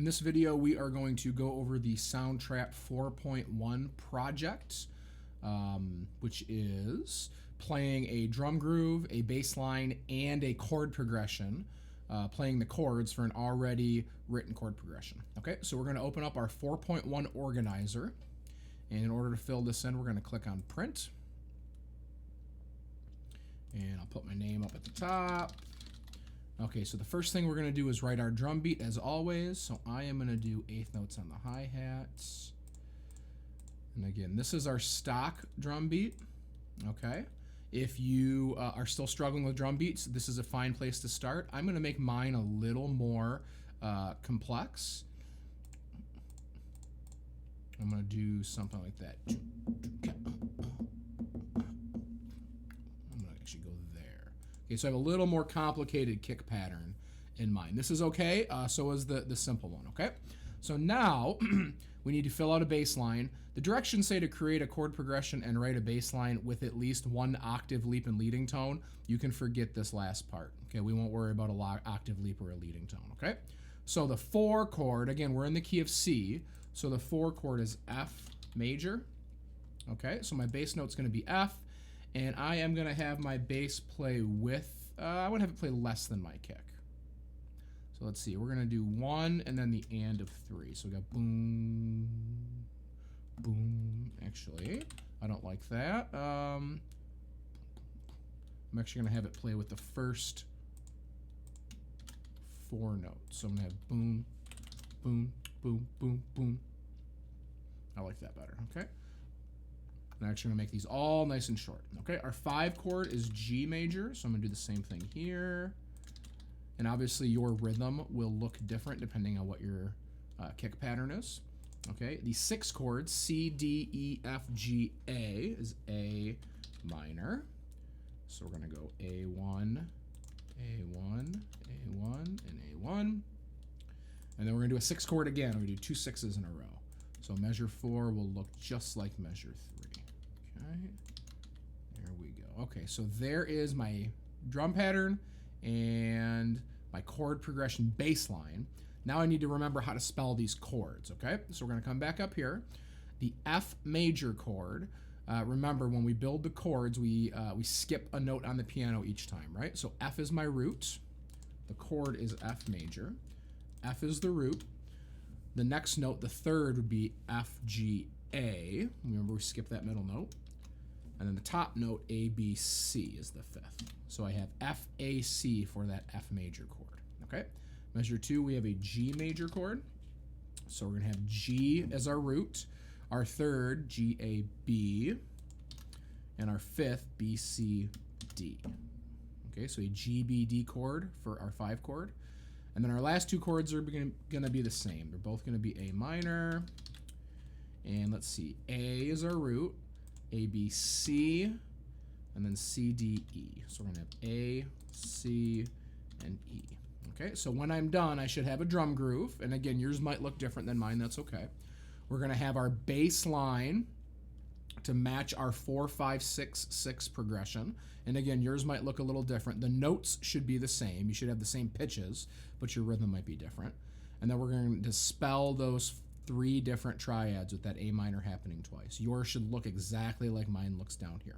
In this video, we are going to go over the Soundtrap 4.1 project, which is playing a drum groove, a bass line, and a chord progression, playing the chords for an already written chord progression. Okay, so we're going to open up our 4.1 organizer, and in order to fill this in, we're going to click on Print, and I'll put my name up at the top. Okay, so the first thing we're going to do is write our drum beat as always. So I am going to do eighth notes on the hi-hats. And again, this is our stock drum beat. Okay, if you are still struggling with drum beats, this is a fine place to start. I'm going to make mine a little more complex. I'm going to do something like that. I'm going to actually go there. Okay, so I have a little more complicated kick pattern in mind. This is okay, so is the simple one, okay? So now we need to fill out a bass line. The directions say to create a chord progression and write a bass line with at least one octave leap and leading tone. You can forget this last part, okay? We won't worry about a octave leap or a leading tone, okay? So the 4 chord, again, we're in the key of C, so the 4 chord is F major, okay? So my bass note's gonna be F, and I am going to have my bass play with, I want to have it play less than my kick. So let's see, we're going to do 1 and then the and of 3. So we got boom, boom. Actually, I don't like that. I'm actually going to have it play with the first 4 notes. So I'm going to have boom, boom, boom, boom, boom. I like that better, okay? I'm actually going to make these all nice and short. Okay, our 5 chord is G major, so I'm going to do the same thing here. And obviously your rhythm will look different depending on what your kick pattern is. Okay, the 6 chord, C, D, E, F, G, A, is A minor. So we're going to go A1, A1, A1, and A1. And then we're going to do a 6 chord again. We're going to do 2 6s in a row. So measure 4 will look just like measure 3. Okay, there we go. Okay, so there is my drum pattern and my chord progression bass line. Now I need to remember how to spell these chords, okay? So we're gonna come back up here. The F major chord, remember when we build the chords, we skip a note on the piano each time, right? So F is my root, the chord is F major, F is the root. The next note, the third, would be F, G, A. Remember, we skip that middle note. And then the top note, A, B, C, is the 5th. So I have F, A, C for that F major chord, okay? Measure 2, we have a G major chord. So we're gonna have G as our root. Our third, G, A, B. And our 5th, B, C, D. Okay, so a G, B, D chord for our 5 chord. And then our last 2 chords are gonna be the same. They're both gonna be A minor. And let's see, A is our root, A, B, C, and then C, D, E. So we're gonna have A, C, and E. Okay, so when I'm done, I should have a drum groove. And again, yours might look different than mine, that's okay. We're gonna have our bass line to match our 4, 5, 6, 6 progression. And again, yours might look a little different. The notes should be the same. You should have the same pitches, but your rhythm might be different. And then we're going to spell those 3 different triads with that A minor happening twice. Yours should look exactly like mine looks down here.